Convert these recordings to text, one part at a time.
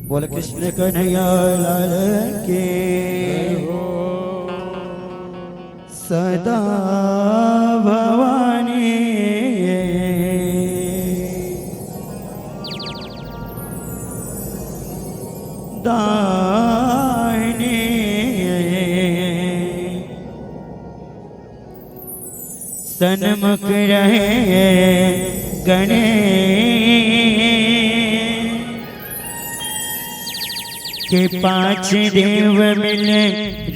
बोल कृष्ण कन्हैया लाल के सदा भवानी दानी सन्मुख रहे गणेश के पांच देव मिल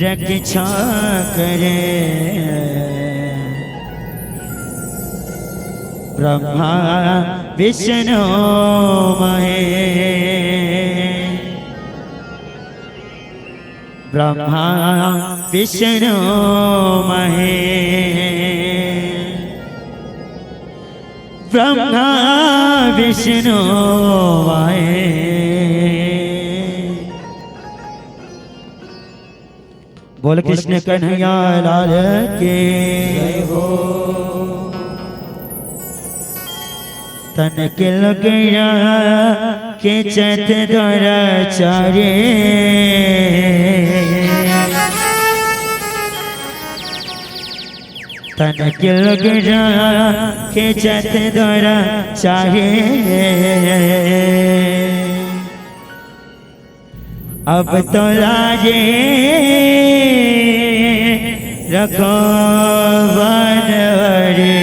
रक्षा करे ब्रह्मा विष्णु महेश ब्रह्मा विष्णु महेश ब्रह्मा विष्णु महेश। बोल कृष्ण कन्हैया लाल के हो। तन के लगया के चत द्वारा चारे तन के लगया के चत द्वारा चारे अब तो लाजे रखो बनवरे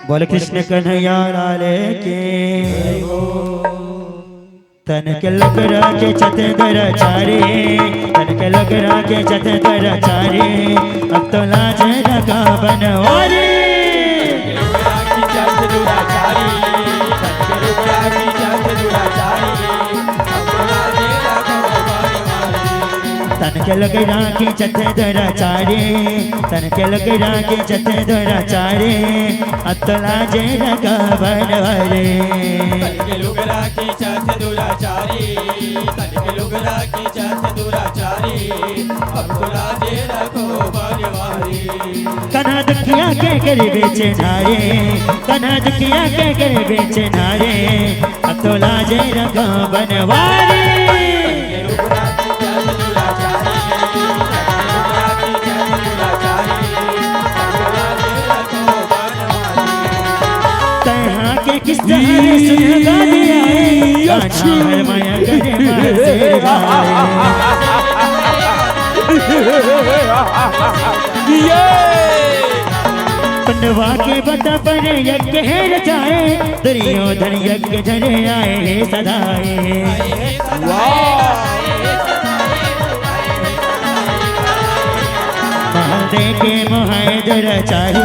बोल कृष्ण कन्हैया लाल के तन के लगरा के चतुर चारे तन के लगरा के चतुर चारे अब तो लाज रखो बनवरे तन के लग राखी चथे दरा चारे तन के लग राखी चथे दरा चारे अतला जे रगा बनवरे तन के लग राखी चथे दरा चारे तन के लग राखी चथे दरा चारे अतला जे रगो बनवरे कन्हा दुखिया के कर बेचे नारे कन्हा दुखिया के कर बेचे नारे अतला जे रगा बनवरे किस तरह सुन गाने आए कान्हा माया करे पंडवा के बता पर यज्ञ रचाए दुर्योधन यज्ञ धरे आए सदाए महल दे के मोहाय रचाए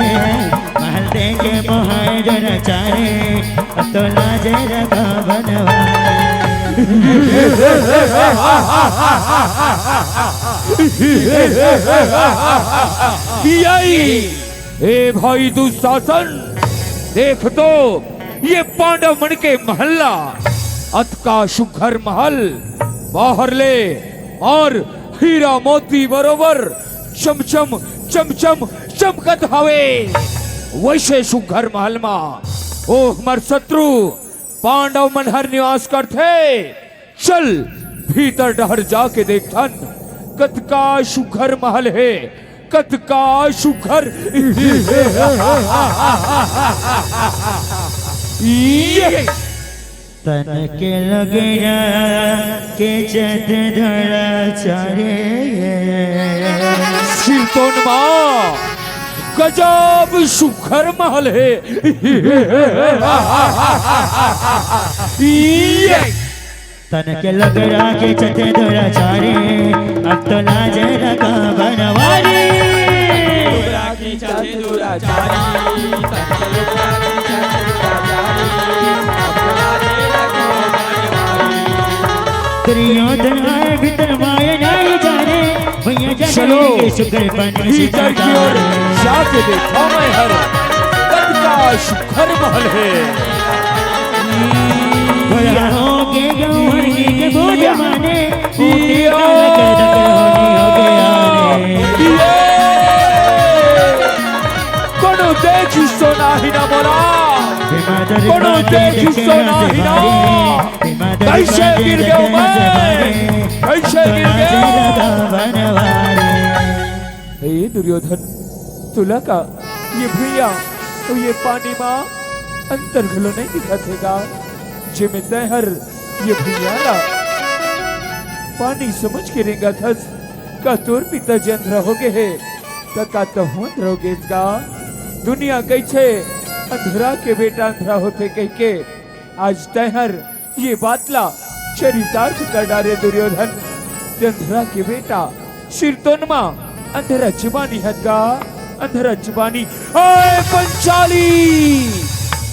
महल दे के मोहाय रचाए तो लाज रखा बनवाए ए भाई दुशासन देख तो ये पांडव मन के महल्ला अत का सुघर महल बाहर ले और हीरा मोती बरोबर चमचम चमचम चमकत हवे वैसे सुघर महल मा ओ हमार शत्रु पांडव मन हर निवास करते चल भीतर डहर जाके देखथन कत का सुघर महल है कत का सुघर तन के लगया के चत धरा चारे शीतोन्मा गजब सुघर महल है तन के लगरा के चते धरा चारे अब तो लाज रखा बनवारे दुर्योधन आए भीतर माये नहीं जाने भैया चलो सुघर पानी भीतर की ओर जाके देखो मैं हर कद का सुघर महल है के बोझ माने नाही ना मोला भीमा कोनो दरबार देखी देखे सोना हाथ ही ना भारे भीमा दरबार कैसे गिर देखे गया हाथ मैं भारे कैसे गिर गया बनवारे हे दुर्योधन तुला का ये भैया तो ये पानी माँ अंतर घलो नहीं दिखातेगा जे में तहर ये भैया ला पानी समझ के रेंगा थस का तोर पिता जन रहोगे है का तो हुन रहोगे इसका दुनिया कैसे अंधरा के बेटा अंधरा होते कह के आज तहर ये बातला चरितार्थ कर डाले दुर्योधन ते अंधरा के बेटा शिरतोनमा अंधरा जुबानी हदगा अंधरा जुबानी ओए पंचाली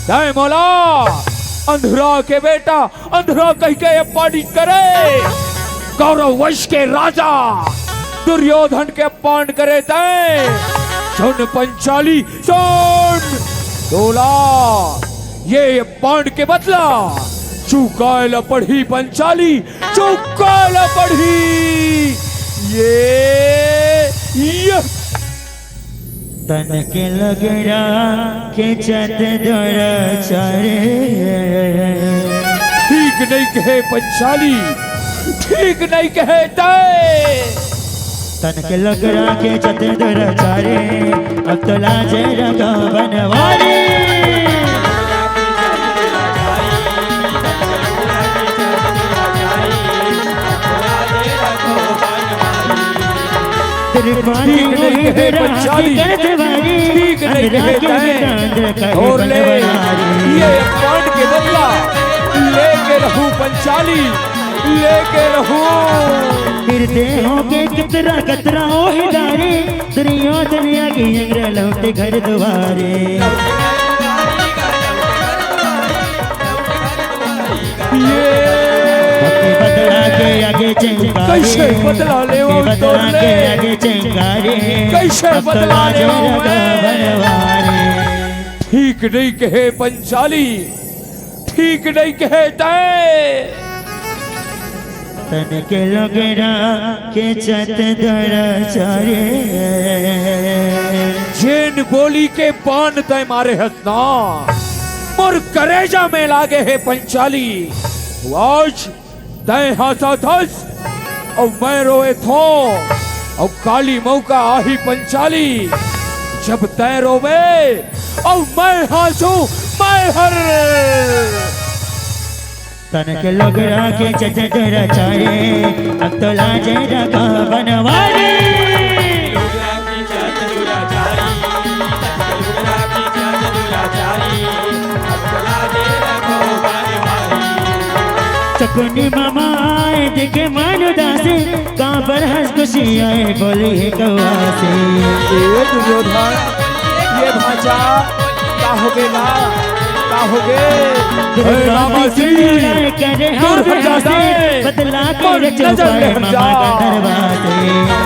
दाए मौला अंधरा के बेटा अंधरा कह के ये पानी करे कौरव वंश के राजा दुर्योधन के अपमान करे तय सुन पंचाली सुन तोला ये पांड के बदला चुकायला पढ़ी पंचाली चुकायला पढ़ी ये तन के लगड़ा के चत दर चरे ठीक नहीं कहे पंचाली ठीक नहीं कहे तय तन के लगड़ा के चत दर चरे अब तो लाजे रगा बनवारे ठीक नहीं कहे पंचाली ठीक नहीं कहे तय और ले ये पांड के बदला लेके रहूं पंचाली लेके रहूं फिरते हो के कितरा कतरा हो हिदारे दुनिया की अंग्र लौटे घर द्वारे बदला के आगे चिंगारे कैसे बदला ले वो बदला के आगे चिंगारे कैसे बदला ले वो बनवारे ठीक नहीं कहे पंचाली ठीक नहीं कहे तय तन के लगड़ा के चत दर चरे जेन बोली के बाण तय मारे हसना मोर करेजा में लागे है पंचाली आज तय हासा थस और मैं रोए थो और काली मौका आही पंचाली जब तय रोवे और मैं हासू मैं हर तन के लगड़ा के चत दर चरे अब तो लाजे रगा बनवारे चकुनी मामा आए देखे मानो दासे कहाँ पर हंस खुशी आए बोली है कौआ से ये दुर्योधन ये भाषा का हो गेला का हो गे मामा श्री करे दूर हट जा से बदला और के नजर में हट जा मामा का दरवाजे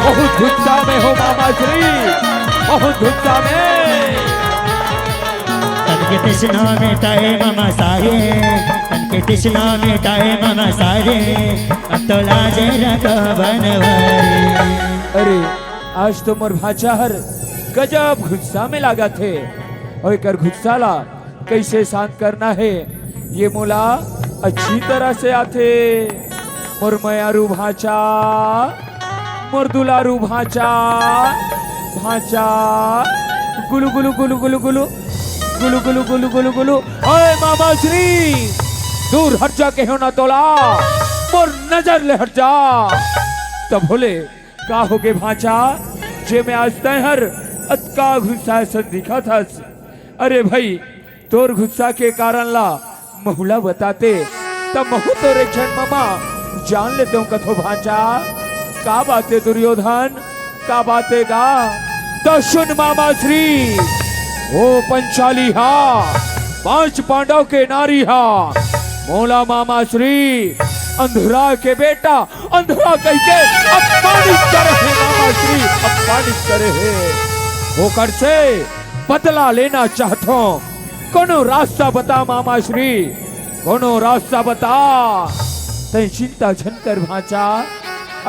बहुत गुस्सा में हो मामा श्री बहुत गुस्सा में तन के तृष्णा में ताए मामा सारे तन के तृष्णा में ताए मामा सारे अब तो लाजे रखा बनवारे अरे आज तो मोर भाचा हर गजब गुस्सा में लगा थे और कर गुस्सा ला कैसे शांत करना है ये मोला अच्छी तरह से आते मोर मयारू भाचा मोर दुलारू भाचा भाचा गुलु गुलु गुलु गुलु गुलु गुलु गुलु गुलु गुलु गुलु ओए मामा श्री दूर हट जा के हो ना तोला मोर नजर ले हट जा तब बोले का हो गे भाचा जे मैं आज तय हर अतका गुस्सा से दिखा था अरे भाई तोर गुस्सा के कारण ला महुला बताते तब महु तोरे क्षण मामा जान लेते हूँ कथो भाचा का बातें दुर्योधन का बातें गा तो सुन मामा श्री ओ पंचाली हा 5 पांडव के नारी हा मोला मामा श्री अंधरा के बेटा अंधरा कह के अपमानित करे है मामा श्री अपमानित करे है होकर से बदला लेना चाहता हूँ कोनो रास्ता बता मामा श्री कोनो रास्ता बता तय चिंता झनकर भाचा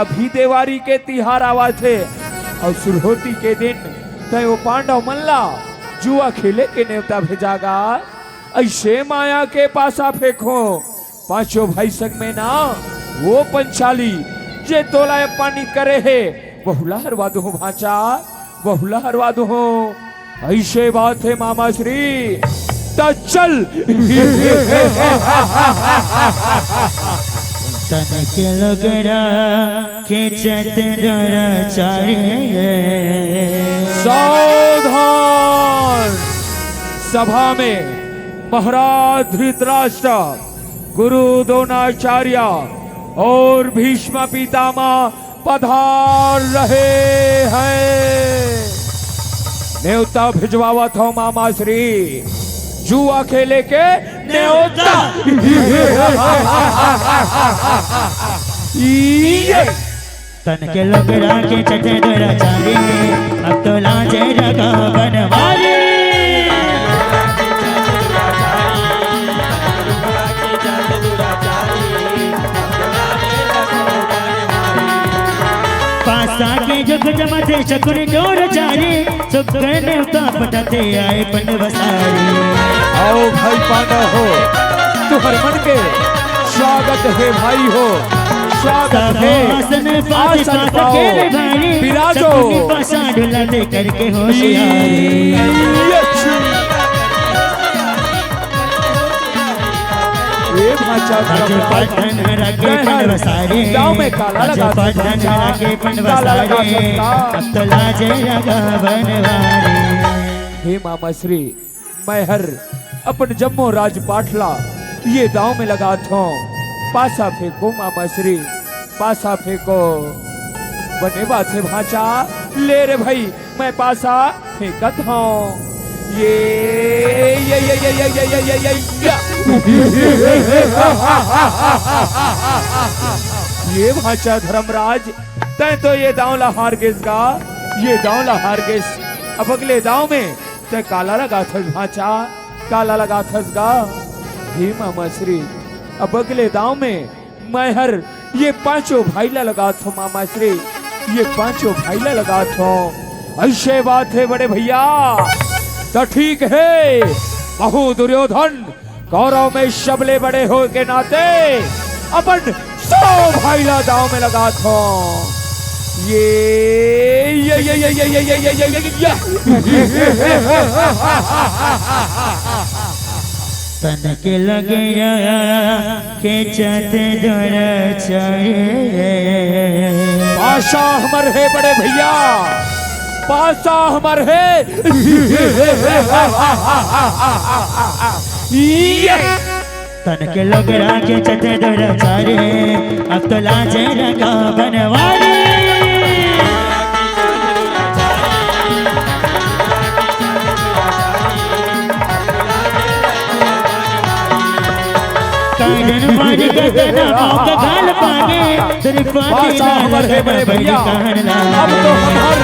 अभी देवारी के तिहार आवा थे और सुरहोती के दिन तय वो पांडव मल्ला जुआ खेले के न्योता भेजागा। ऐसे माया के पासा फेंको पांचों भाई संग में ना वो पंचाली जे तोला पानी करे है बहुला हरवा दो भाचा, बहुला हरवा दो। ऐसे बात है मामा श्री तो चल। तन के लगड़ा खींचत दुराचारी। सावधान! सभा में महाराज धृतराष्ट्र, गुरु द्रोणाचार्य और भीष्म पितामह पधार रहे हैं। न्योता भिजवावा था मामा श्री, जुआ खेले के न्योता। तन के लगड़ा खींचत दुराचारी, अब तो लाजे रखा बनवारी। पासा के जुग जमते शकुन जोर चारी, सुकर न्योता पटाते आए पंडवसारी। आओ भाई पांडव हो, तुम्हारे मन के स्वागत है भाई हो, स्वागत है। आसन पाओ, विराजो। पासा ढुलाते करके होशियारी। ये भाचा पटन रखे पंडवसारी, गाँव में काला लगा पटन रखे पंडवसारी, अब तो लाजे लगा बनवारी। हे मामा श्री, मैं हर अपन जम्मू राज पाटला ये दांव में लगा था। पासा फेंको मामा श्री, पासा फेंको। बने बात है भाचा, ले रे भाई मैं पासा फेंकत हूँ। ये भाचा धर्मराज, तय तो ये दांव ला हार गेस गा, ये दांव ला हार गेस। अब अगले दांव में तय काला लगा थस भाचा, काला लगा थस गा। हे मामा श्री, अब अगले दांव में मैं हर ये पांचों भाईला लगा थो मामा श्री, ये पांचों भाईला लगा थो। ऐसे बात है बड़े भैया तो ठीक है। बहु दुर्योधन कौरव में शबले बड़े हो के नाते अपन 100 भाईला दांव में लगा थो। तन के लगड़ा खींचत दुराचारी। पाशा हमर है बड़े भैया, पासा हमर है। तन के लगड़ा खींचत दुराचारी, अब तो लाजे रखा बनवारी। कानन मारी गगना मौका गाल पागे, पासा हमर है बड़े भैया। अब तो हमर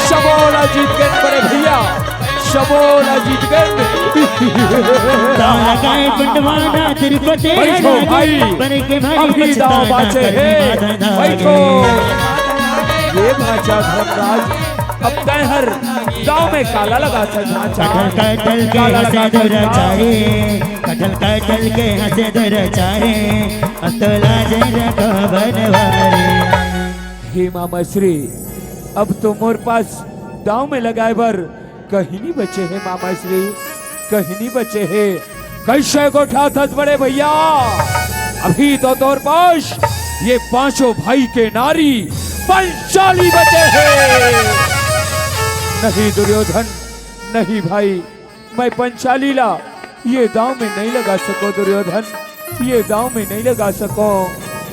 शबोला जीत गए बड़े भैया, शबोला जीत गए। लगाए पंडवाना तिरुपति बैठो भाई, अभी दाव बाचे है, बैठो। ये भाचा धर्मराज, अब तय हर गाँव में काला लगा था भाचा। कटल के हंसे दुराचारी, कटल कटल के हंसे दुराचारी, अब तो लाजे रखो बनवारी। हे मामा श्री, अब तो मोर पास दांव में लगाए बर कहीं नहीं बचे हैं मामा श्री, कहीं नहीं बचे हैं। कैसे गोठा था बड़े भैया, अभी तो तोर पास ये पांचों भाई के नारी पंचाली बचे हैं। नहीं दुर्योधन, नहीं भाई, मैं पंचाली ला ये दांव में नहीं लगा सको दुर्योधन, ये दांव में नहीं लगा सको।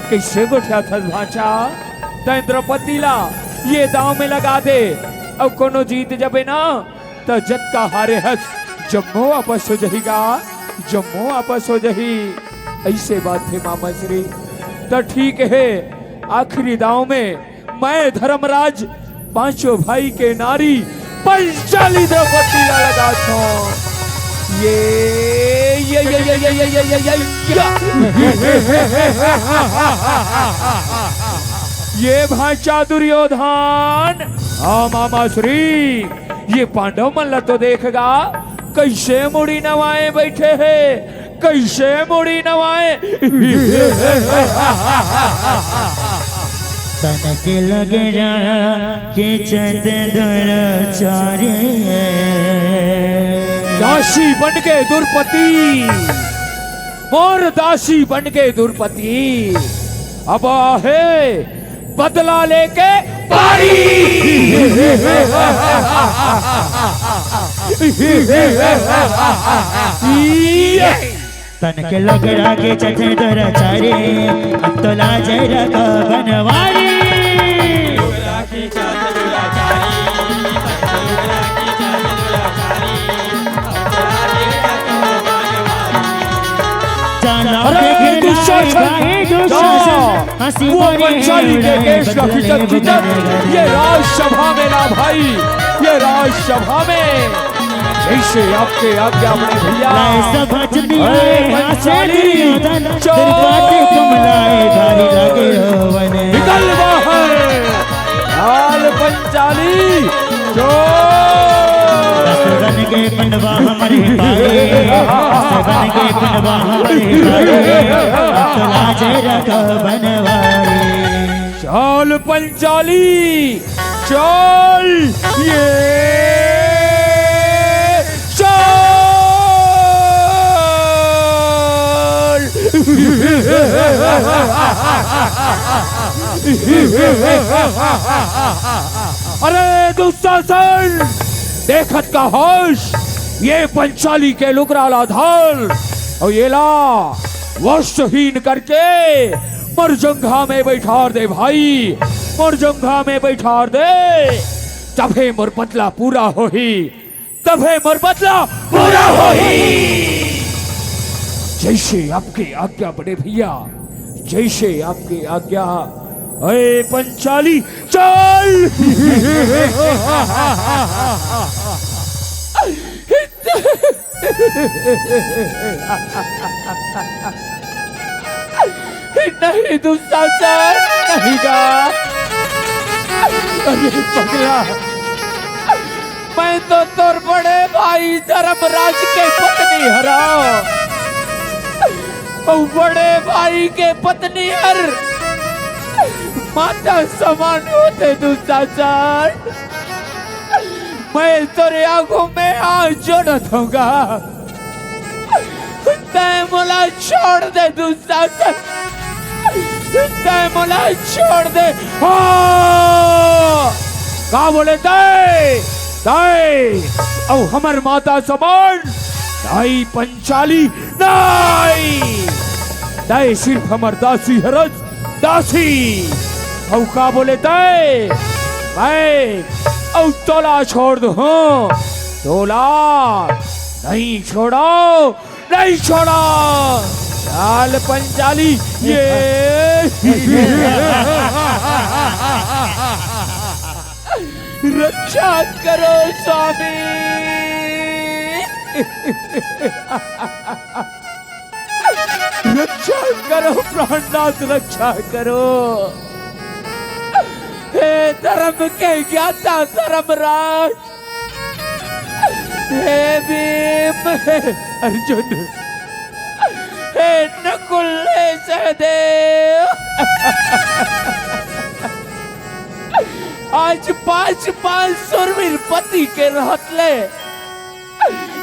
कैसे गोठा था भाचा, तय द्रौपदी ला ये दांव में लगा दे। अब कोनो जीत जबे ना तो जत का हारे हस जम्मू वापस हो जाएगा, जम्मू वापस हो जाही। ऐसे बात है मामा श्री, तो ठीक है। आखिरी दांव में मैं धर्मराज पांचों भाई के नारी पंचाली द्रौपदी ला लगा था। ये भाचा दुर्योधन, हाँ मामा श्री, ये पांडव मल्ल तो देखेगा कैसे मुड़ी नवाए बैठे हैं, कैसे मुड़ी नवाए। तनक लग जा के चंद दुराचारी दासी बन के दुर्पति, मोर दासी बन के दुर्पति, अब आहे बदला लेके पारी। तनक लग जा के चंद दुराचारी, अब तो लाज रखो बनवारी। लुग राखी चाँद दुराचारी, तनके लुग राखी चाँद दुराचारी, अब तो लाजे रखो बनवारी। जाना अरे देख दुशासन, दुशासन हंसी वो पंचाली के केश का खिचक खिचक, ये राजसभा में ना भाई, ये राजसभा में जैसे आपके आज्ञा बड़े भैया। निकल बाहर लाल पंचाली जो बन के पंडवा हमारे बन के पंडवा हमारे तो लाज रखो बनवारी। चल पंचाली चल, ये अरे दुशासन देखत का होश, ये पंचाली के लुकराला धाल और ये ला वस्त्रहीन करके मरजंघा में बैठार दे भाई, मरजंघा में बैठार दे। तभे मोर बदला पूरा होही, तभे मोर बदला पूरा होही। जैसे आपके आज्ञा बड़े भैया, जैसे आपकी आज्ञा। अरे पंचाली चल। नहीं दुशासन नहीं गा। अरे पगला, मैं तो तोर बड़े भाई धर्मराज के पत्नी हराओ, बड़े भाई के पत्नी हर माता समान होते दुशासन। मैं तेरे आंखों में हाथ जोड़त होगा, तय मोला छोड़ दे दुशासन, तय मोला छोड़ दे। हाँ का बोले तय तय औ हमर माता समान दाई पंचाली नहीं, दाई सिर्फ हमर दासी हरज दासी। औ का बोले तय मैं औ तोला छोड़ दो, तोला नहीं छोड़ो, नहीं छोड़ो। लाल पंचाली ये रक्षा करो स्वामी, रक्षा करो प्राणनाथ, रक्षा करो। हे धर्म के ज्ञाता धर्मराज, हे भीम, हे अर्जुन, हे नकुल, हे सहदेव, आज 5 सुरवीर पति के रहतले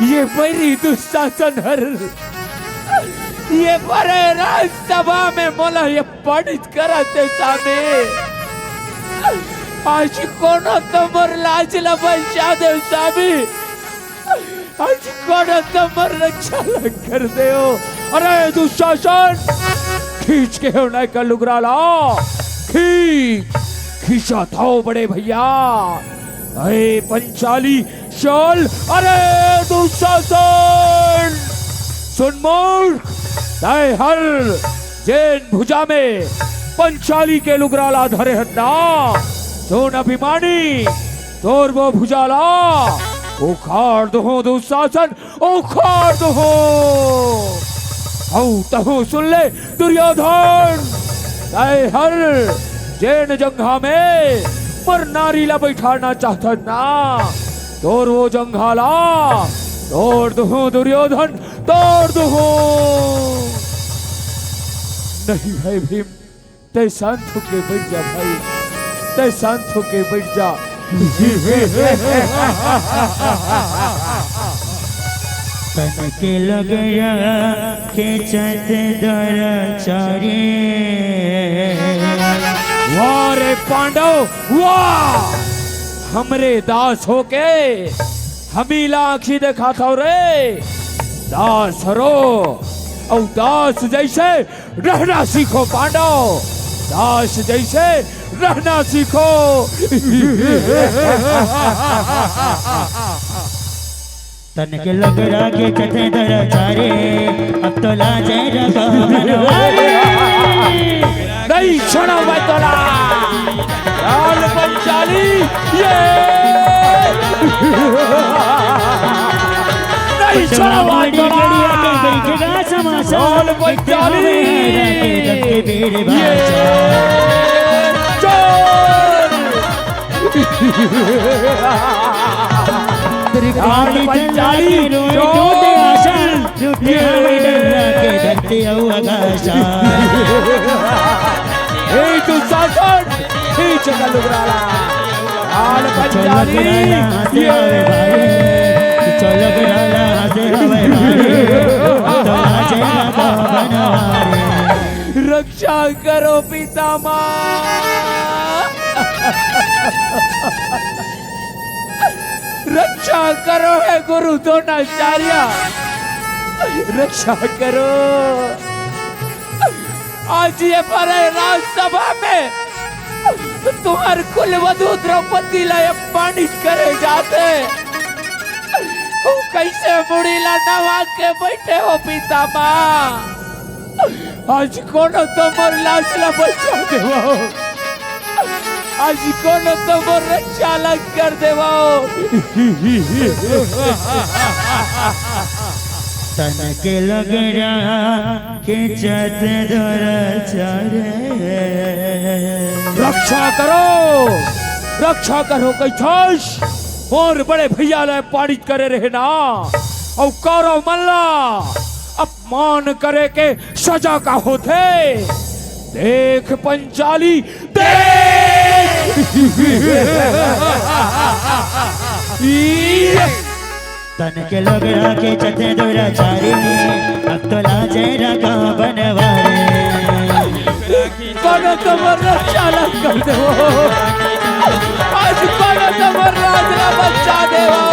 ये मेरी दुशासन हर, ये बड़े राजसभा में मोला ये पंडित करते सामे। आज कोनो तमर लाज ला बचा दे सामी, आज कोनो तमर रक्षा कर दे। अरे दुशासन खींच के होने का लुगरा ला, खींचा था बड़े भैया। अरे पंचाली चल। अरे दुशासन सुन मूर्ख, तय हर जैन भुजा में पंचाली के लुगराला धरे हन्ना, सुन अभिमानी तोर वो भुजाला उखाड़ दो दुशासन, उखाड़ दो। तहु सुन ले दुर्योधन, तय हर जैन जंघा में पर नारी ला बैठाना चाहता ना, तोड़ वो जंघाला, तोड़ दो दुर्योधन, तोड़ दो। नहीं भाई भीम, तय शांत होके बैठ जा भाई, तय शांत होके बैठ जा। तन के लग खींचत दरचारी। वाह रे पांडव वाह, हमरे दास होके हमीला आँखी देखा था रे। दास हरो और दास जैसे रहना सीखो पांडव, दास जैसे रहना सीखो। तन के लग रागे चते दरचारे, अब तो लाजे रखो बनवारी। नहीं छोड़ो मैं तोला लाल पंचाली, ये नहीं छोड़ो मैं तोला बैठेगा समासा। लाल पंचाली, ये लाल पंचाली तू सासन खींच लुगराला। लाल पंचाली रक्षा करो पितामह, रक्षा करो है गुरु द्रोणाचार्य, रक्षा करो। आज ये बड़े राजसभा में तुम्हारे कुलवधु द्रौपदी ला अपमानित करे जाते, कैसे मुड़ीला नवा के बैठे हो पितामह। आज कोनो तुमर लाश ला बचा देवो, आज कोनो तुमर रक्षा ला कर देवो। तन के लग खींचत दरचारे। रक्षा करो, रक्षा करो कैथस और बड़े भैया ले पारित करे रहे ना। और कौरव मल्ला अपमान करे के सजा का होते। देख पंचाली देख। तन के लग के चते दुराचारी, अब तो लाजे रखा बनवारी। कोनो तुमर रक्षा न कर देवो, आज कोनो तुमर राज बचा देवो।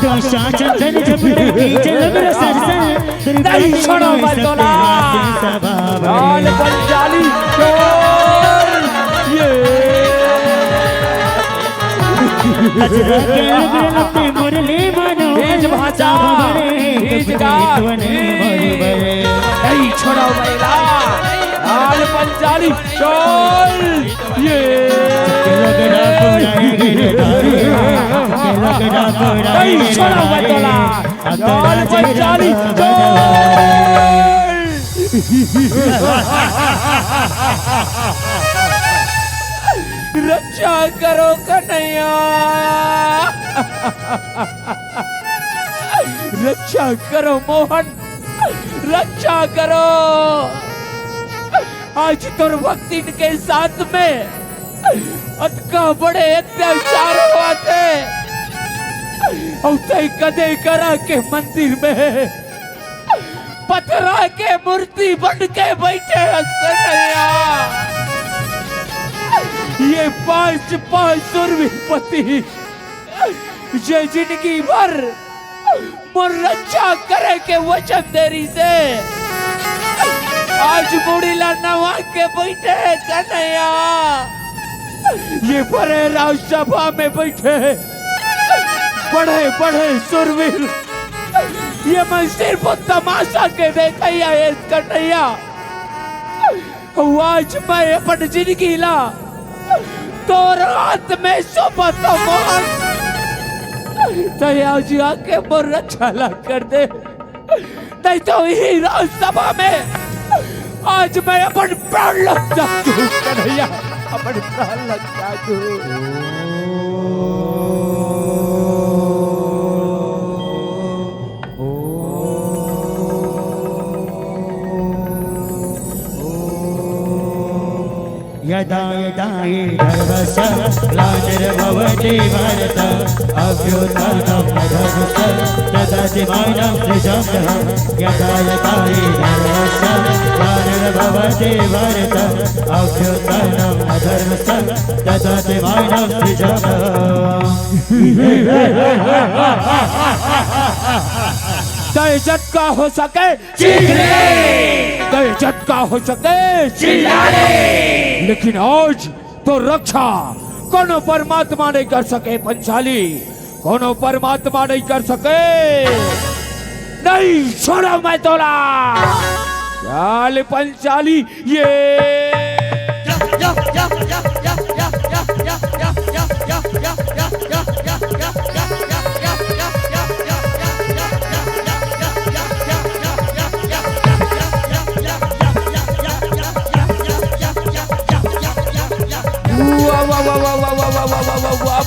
तो शाचन जब खींच लग सरसन, नहीं छोड़ो मैं तोला लाल पंचाली चोर। ये मुरली मनो तेज भाषा तेज गान, नहीं छोड़ो मैला लाल पंचाली चोर। ये नहीं छोड़ो मैं तोला लाल पंचाली चोर। रक्षा करो कन्हैया, रक्षा करो मोहन, रक्षा करो। आज तुर भक्ति के साथ में अतका बड़े अत्याचार हुआ थे, और तय कदे करा के मंदिर में पथरा के मूर्ति बन के बैठे कन्हैया। ये पांच सुरवीरपति ये जिंदगी भर मोर रक्षा करे के वचन देरी से आज मुड़ीला नवा के बैठे कन्हैया। ये बड़े राजसभा में बैठे बड़े बड़े सुरवीर, ये मैं सिर्फ तमाशा के देखा कन्हैया। आज मैं अपन जिंदगी ला तो रात में सोपा तो मोहन तया जी आके मोर रक्षा ला कर दे, नहीं तो यही राजसभा में आज मैं अपन प्राण लग जाऊं कन्हैया। अपन प्राण लग दो। यदा यदा हि धर्मस्य ग्लानिर्भवति भारत अभ्युत्थानम् अधर्मस्य तदात्मानं सृजन्तः यदा यदा हि धर्मस्य ग्लानिर्भवति भारत अभ्युत्थानम् अधर्मस्य तदात्मानं सृजन्तः। दहशत का हो सके दहशत का हो सके लेकिन आज तो रक्षा कोनो परमात्मा नहीं कर सके पंचाली, कोनो परमात्मा नहीं कर सके। नहीं छोड़ो मैं तोला चाल पंचाली ये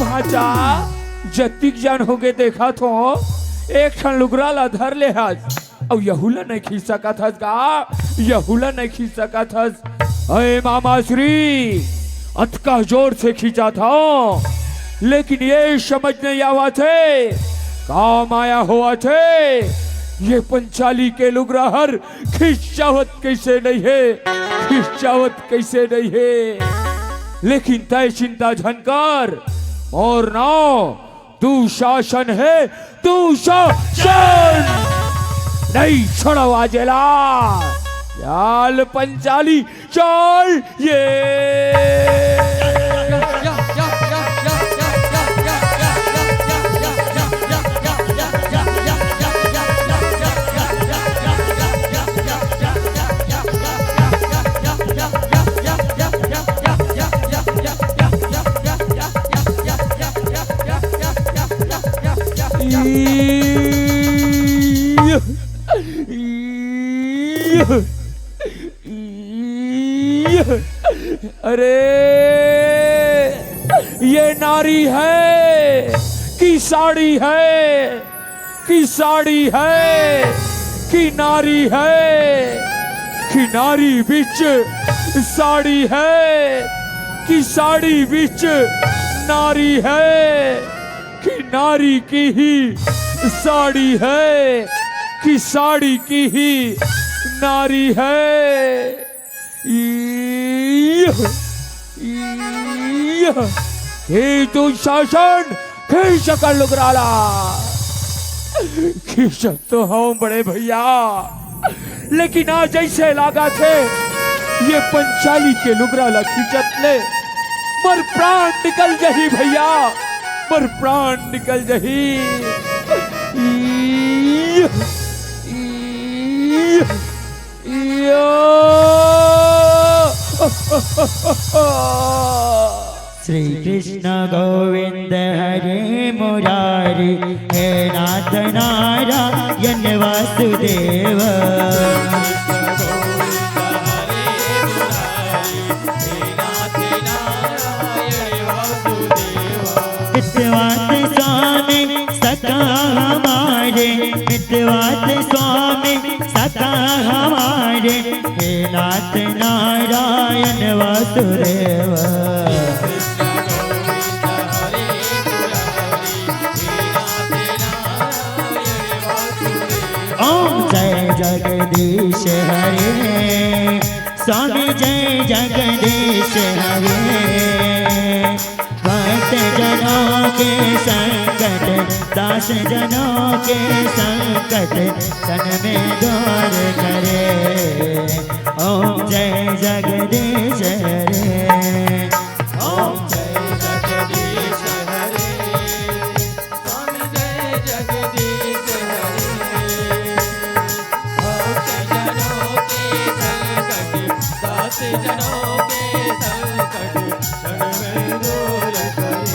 भाचा जतिक जान हो गए देखा तो एक क्षण लुगरा ला धर ले हाथ और यहुला नहीं खींच सका था का यहुला नहीं खींच सका था। अरे मामा श्री अतका जोर से खींचा था लेकिन ये समझ नहीं आवा थे काम आया हुआ थे ये पंचाली के लुगरा हर खिंचावत कैसे नहीं है खिंचावत कैसे नहीं है। लेकिन तय चिंता झनकर और नाव तू शासन है तू शासन नहीं छोड़ो आजेला चाल पंचाली चल ये अरे ये नारी है कि साड़ी है कि साड़ी है कि नारी है कि नारी बिच साड़ी है कि साड़ी बिच नारी है कि नारी की ही साड़ी है कि साड़ी की ही नारी है। तू शासन खींच कर लुगराला खींच तो हम बड़े भैया लेकिन आज जैसे लागा थे ये पंचाली के लुगराला खींचत ले मर प्राण निकल जही भैया मर प्राण निकल जही। श्री कृष्ण गोविंद हरे मुरारी हे नाथ नारायण वासुदेव। मितवात स्वामी सका हमारे मितवात स्वामी सका हमारे हे नाथ नारायण वासुदेव। ओम जय जगदीश हरे स्वामी जय जगदीश हरे। भक्त जनों के संकट दास जनों के संकट सन में दूर करे। ओम जय जगदीश हरे ओम जय जगदीश हरे स्वामी जय जगदीश हरे। भक्त जनों के संकट दास जनों के संकट क्षण में दूर करे।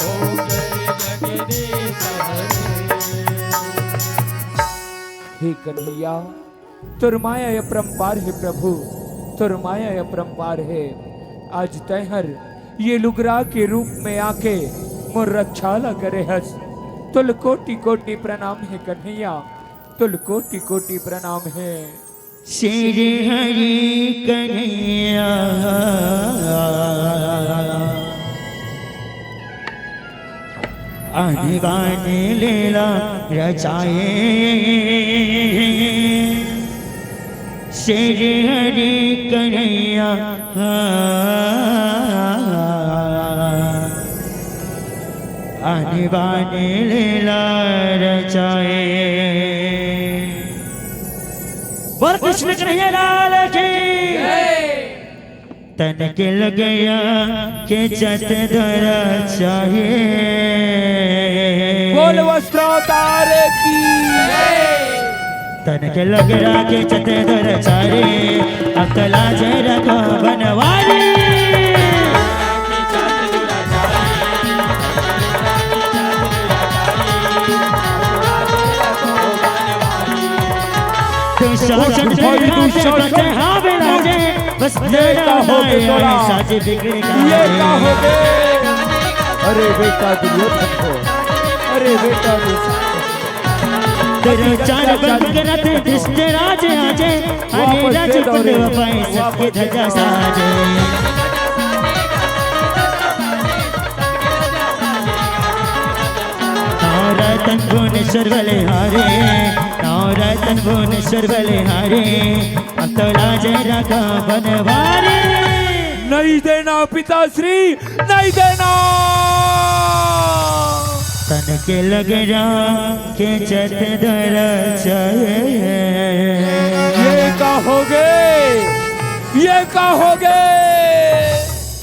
ओम जय जगदीश हरे। हे कन्हैया तुर माया अपरंपार है प्रभु तुर माया अपरंपार है। आज तैहर ये लुगरा के रूप में आके मोर रक्षा ला करे हस। तुल कोटि कोटि प्रणाम है कन्हैया, तुल कोटि कोटि प्रणाम है। श्री हरि कन्हैया आने बाने लीला रचाए, श्री हरि कन्हैया आने बाने लीला रचाए। बोल कृष्ण कन्हैया लाल की। तन के लग गया के चत धरा चाहिए। बोल वस्त्रोतार की। तन के लग रहा के चत धरा चाहिए। अब तो लाज रखो बनवारी। दुशासन हाँ बिराजे बस ये का हो गए तोरा, साजे बिगड़ ये का हो गए। अरे बेटा दुर्योधन को, अरे बेटा तेरे चार बंद करते दृष्ट राज आजे। अरे राज कुल वपाई सबके ध्वजा साजे। नवरतन भुवनेश्वर बलिहारे, नवरतन भुवनेश्वर बलिहारे। अब तो लाज रखा बनवारी। नहीं देना पिताश्री, नहीं देना। तन के लग रहा के चत धरा चाहिए। ये का हो गए, ये का हो गए।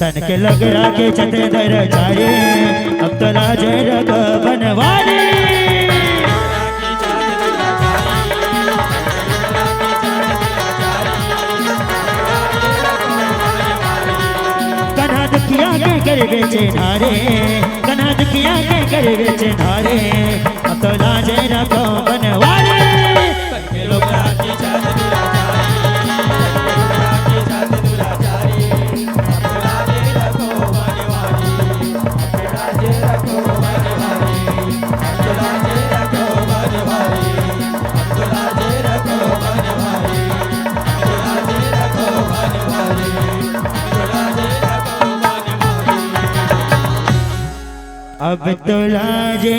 तन के लग रहा के चत धरा चाहिए। अब तो लाज रखा बनवारी। कन्हा दुखिया के कर बेचे नारे, कन्हा दुखिया के कर बेचे नारे। अब तो लाज रखो बनवारी। अब तो लाजे